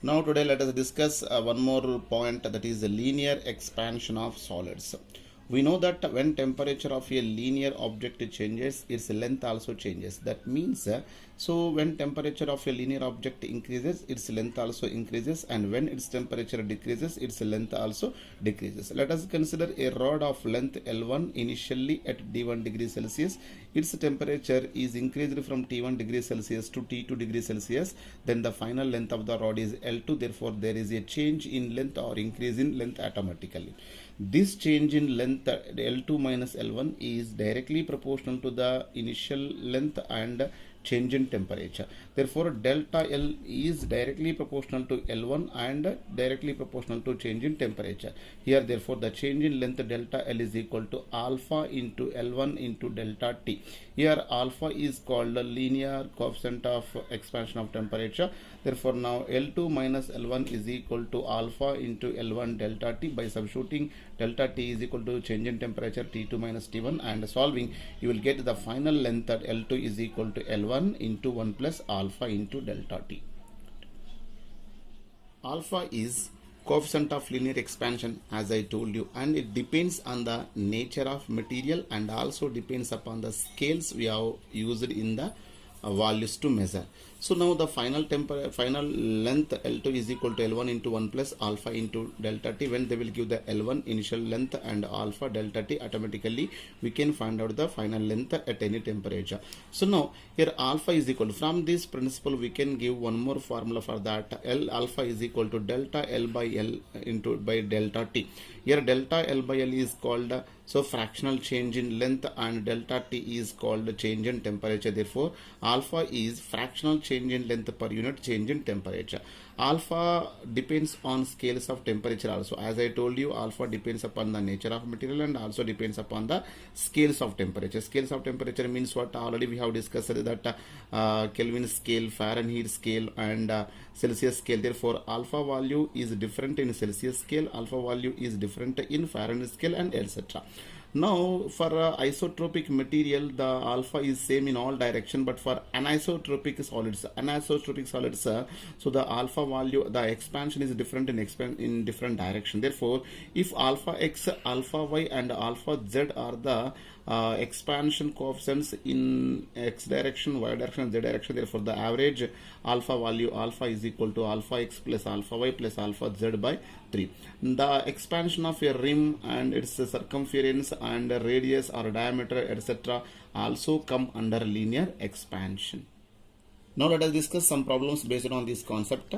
Now today let us discuss one more point, that is the linear expansion of solids. We know that when temperature of a linear object changes, its length also changes. That means, so when temperature of a linear object increases, its length also increases, and when its temperature decreases, its length also decreases. Let us consider a rod of length L1 initially at T1 degree Celsius. Its temperature is increased from T1 degree Celsius to T2 degree Celsius. Then the final length of the rod is L2. Therefore, there is a change in length or increase in length automatically. This change in length L2 minus L1 is directly proportional to the initial length and change in temperature. Therefore, delta L is directly proportional to L1 and directly proportional to change in temperature. Here, therefore, the change in length delta L is equal to alpha into L1 into delta T. Here, alpha is called the linear coefficient of expansion of temperature. Therefore, now L2 minus L1 is equal to alpha into L1 delta T. By substituting delta T is equal to change in temperature T2 minus T1 and solving, you will get the final length that L2 is equal to L1 into 1 plus alpha into delta T. Alpha is coefficient of linear expansion, as I told you, and it depends on the nature of material and also depends upon the scales we have used in the values to measure. So now the final length L2 is equal to L1 into 1 plus alpha into delta T. When they will give the L1 initial length and alpha delta T, automatically we can find out the final length at any temperature. So now here alpha is equal to, from this principle we can give one more formula for that. L alpha is equal to delta L by L into by delta T. Here delta L by L is called so fractional change in length and delta T is called change in temperature. Therefore, alpha is fractional change in length per unit change in temperature. Alpha depends on scales of temperature also. As I told you, alpha depends upon the nature of material and also depends upon the scales of temperature. Scales of temperature means what? Already we have discussed that Kelvin scale, Fahrenheit scale and Celsius scale. Therefore, alpha value is different in Celsius scale, alpha value is different in Fahrenheit scale and etc. Now, for isotropic material, the alpha is same in all direction, but for anisotropic solids, so the alpha value, the expansion is different in different direction. Therefore, if alpha x, alpha y, and alpha z are the expansion coefficients in x direction, y direction, z direction, therefore the average alpha value alpha is equal to alpha x plus alpha y plus alpha z by 3. The expansion of a rim and its circumference and radius or diameter etc. also come under linear expansion. Now let us discuss some problems based on this concept.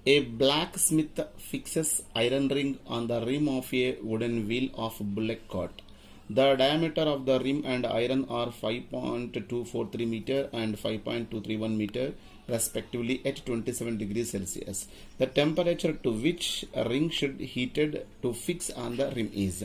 A blacksmith fixes iron ring on the rim of a wooden wheel of bullock cart. The diameter of the rim and iron are 5.243 meter and 5.231 meter respectively at 27 degrees Celsius. The temperature to which a ring should heated to fix on the rim is.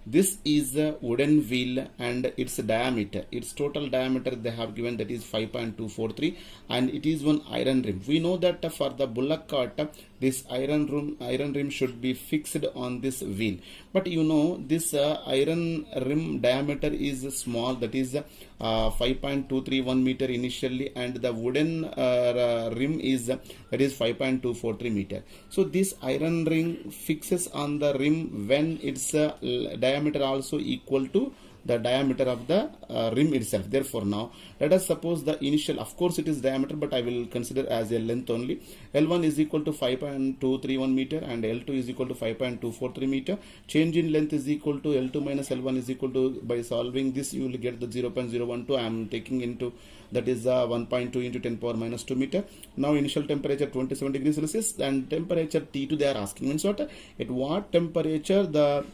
This is a wooden wheel and its diameter, its total diameter they have given, that is 5.243, and it is one iron rim. We know that for the bullock cart, this iron rim should be fixed on this wheel. But you know this iron rim diameter is small, that is 5.231 meter initially, and the wooden rim is that is 5.243 meter. So this iron ring fixes on the rim when its diameter also equal to the diameter of the rim itself. Therefore, now let us suppose the initial, of course it is diameter, but I will consider as a length only. L1 is equal to 5.231 meter and L2 is equal to 5.243 meter. Change in length is equal to L2 minus L1 is equal to, by solving this you will get the 0.012. I am taking into, that is 1.2 into 10 power minus 2 meter. Now initial temperature 27 degrees Celsius and temperature T2 they are asking, means what? At what temperature the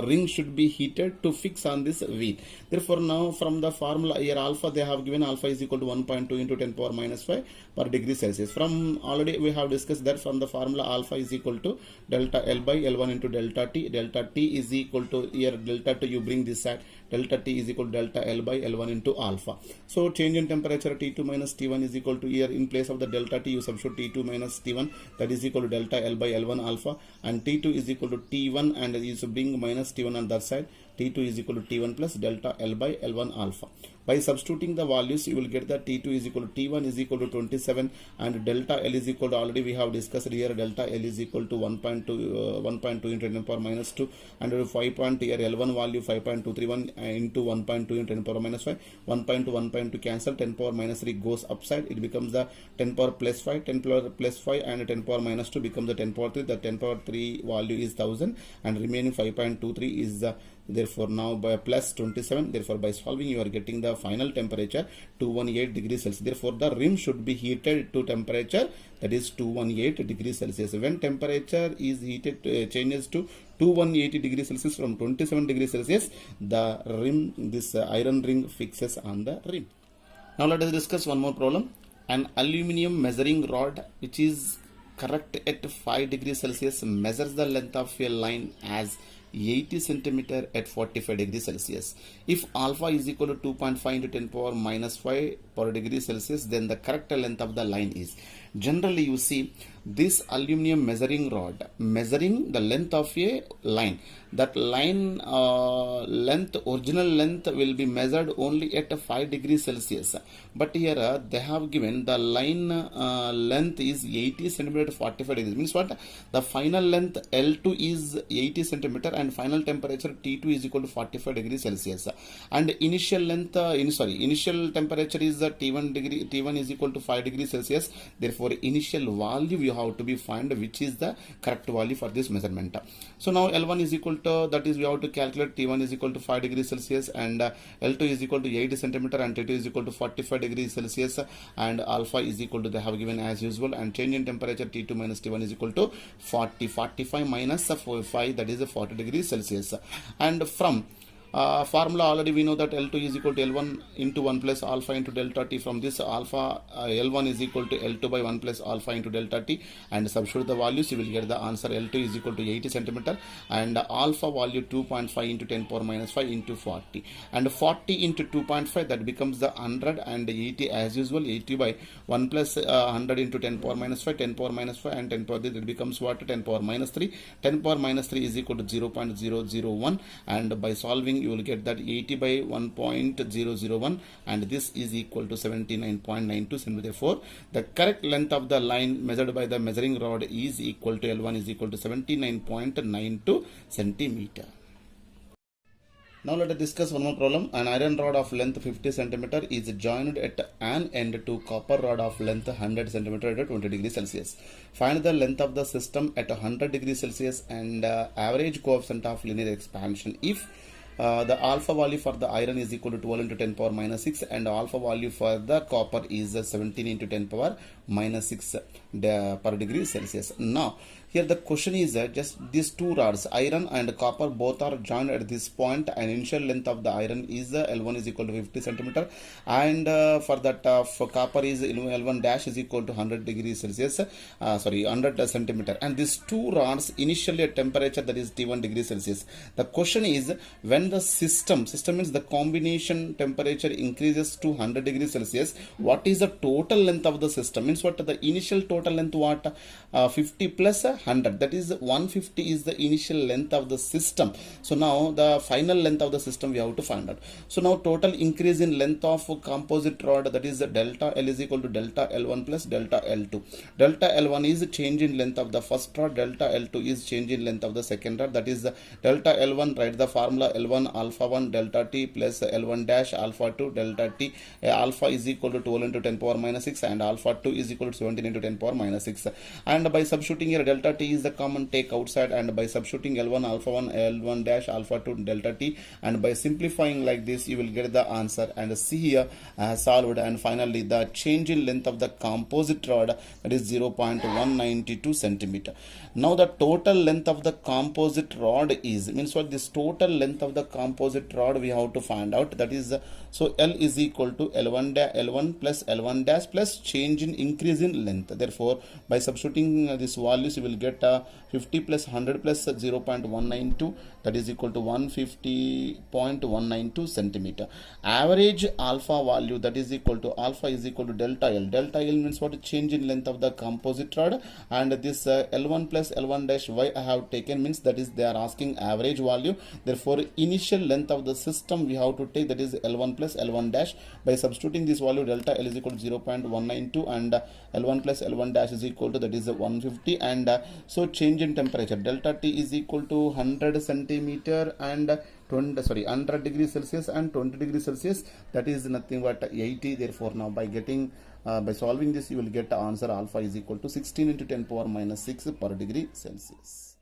ring should be heated to fix on this wheel. Therefore, now from the formula here alpha they have given, alpha is equal to 1.2 into 10 power minus 5 per degree Celsius. From already we have discussed that from the formula alpha is equal to delta L by L1 into delta T. Delta T is equal to, here delta T you bring this side, delta T is equal to delta L by L1 into alpha. So change in temperature T2 minus T1 is equal to, here in place of the delta T you substitute T2 minus T1, that is equal to delta L by L1 alpha, and T2 is equal to T1 and is bring minus T1 on that side T2 is equal to T1 plus delta L by L1 alpha. By substituting the values, you will get that T2 is equal to T1 is equal to 27 and delta L is equal to, already we have discussed here, delta L is equal to 1.2 into 10 power minus 2 and 5 point here L1 value 5.231 into 1.2 into 10 power minus 5, 1.2 cancel, 10 power minus 3 goes upside, it becomes the 10 power plus 5, 10 power plus 5 and 10 power minus 2 becomes the 10 power 3, the 10 power 3 value is 1000 and remaining 5.23 is the, therefore now by plus 27, therefore by solving you are getting the final temperature 218 degrees Celsius. Therefore the rim should be heated to temperature that is 218 degrees Celsius. When temperature is heated changes to 2180 degrees Celsius from 27 degrees Celsius, the rim, this iron ring fixes on the rim. Now let us discuss one more problem. An aluminium measuring rod which is correct at 5 degrees Celsius measures the length of a line as 80 centimeter at 45 degrees Celsius. If alpha is equal to 2.5 into 10 power minus 5 per degree Celsius, then the correct length of the line is. Generally you see this aluminium measuring rod measuring the length of a line. That line length, original length will be measured only at 5 degrees Celsius. But here they have given the line length is 80 centimeter at 45 degrees. Means what? The final length L2 is 80 centimeter and final temperature T2 is equal to 45 degrees Celsius. And initial length, initial temperature is T1 is equal to 5 degrees Celsius. Therefore initial value you have to be find which is the correct value for this measurement. So now L1 is equal to, that is we have to calculate T1 is equal to 5 degrees Celsius and L2 is equal to 80 centimeter and T2 is equal to 45 degrees Celsius and alpha is equal to, they have given as usual, and change in temperature T2 minus T1 is equal to 45 minus 5, that is 40 degrees Celsius. And from formula already we know that L2 is equal to L1 into 1 plus alpha into delta T. From this alpha L1 is equal to L2 by 1 plus alpha into delta T, and substitute the values, you will get the answer. L2 is equal to 80 centimeter and alpha value 2.5 into 10 power minus 5 into 40, and 40 into 2.5 that becomes the 100, and 80 as usual, 80 by 1 plus 100 into 10 power minus 5, 10 power minus 5 and 10 power 3, that becomes what? 10 power minus 3. 10 power minus 3 is equal to 0.001, and by solving you will get that 80 by 1.001 and this is equal to 79.92 centimeter. Therefore the correct length of the line measured by the measuring rod is equal to L1 is equal to 79.92 centimeter. Now let us discuss one more problem. An iron rod of length 50 centimeter is joined at an end to copper rod of length 100 centimeter at 20 degrees Celsius. Find the length of the system at 100 degrees Celsius and average coefficient of linear expansion if the alpha value for the iron is equal to 12 into 10 power minus 6 and alpha value for the copper is 17 into 10 power minus 6 per degree Celsius. Now here the question is just these two rods, iron and copper, both are joined at this point, and initial length of the iron is L1 is equal to 50 centimeter and for that for copper is L1 dash is equal to 100 degrees Celsius, 100 centimeter, and these two rods initially at temperature that is T1 degrees Celsius. The question is when the system means the combination temperature increases to 100 degrees Celsius, what is the total length of the system? Means what the initial total length, what 50 plus 100, that is 150 is the initial length of the system. So now the final length of the system we have to find out. So now total increase in length of composite rod, that is delta L is equal to delta L1 plus delta L2. Delta L1 is change in length of the first rod, delta L2 is change in length of the second rod, that is delta L1, write the formula L1 alpha 1 delta T plus L1 dash alpha 2 delta T. Alpha is equal to 12 into 10 power minus 6 and alpha 2 is equal to 17 into 10 power minus 6, and by substituting here delta T is the common take outside, and by substituting L1 alpha 1 L1 dash alpha 2 delta T, and by simplifying like this you will get the answer, and see here solved, and finally the change in length of the composite rod, that is 0.192 centimeter. Now the total length of the composite rod is, means what, this total length of the composite rod we have to find out, that is so L is equal to L1 plus L1 dash plus change in increase in length. Therefore by substituting this values you will will get 50 plus 100 plus 0.192, that is equal to 150.192 centimeter. Average alpha value, that is equal to alpha is equal to delta L. Delta L means what? Change in length of the composite rod, and this L1 plus L1 dash y I have taken means that is they are asking average value. Therefore initial length of the system we have to take, that is L1 plus L1 dash. By substituting this value, delta L is equal to 0.192 and L1 plus L1 dash is equal to, that is 150, and so change in temperature, delta T is equal to 100 centimeter and 100 degrees Celsius and 20 degrees Celsius, that is nothing but 80. Therefore now by getting by solving this, you will get the answer alpha is equal to 16 into 10 power minus 6 per degree Celsius.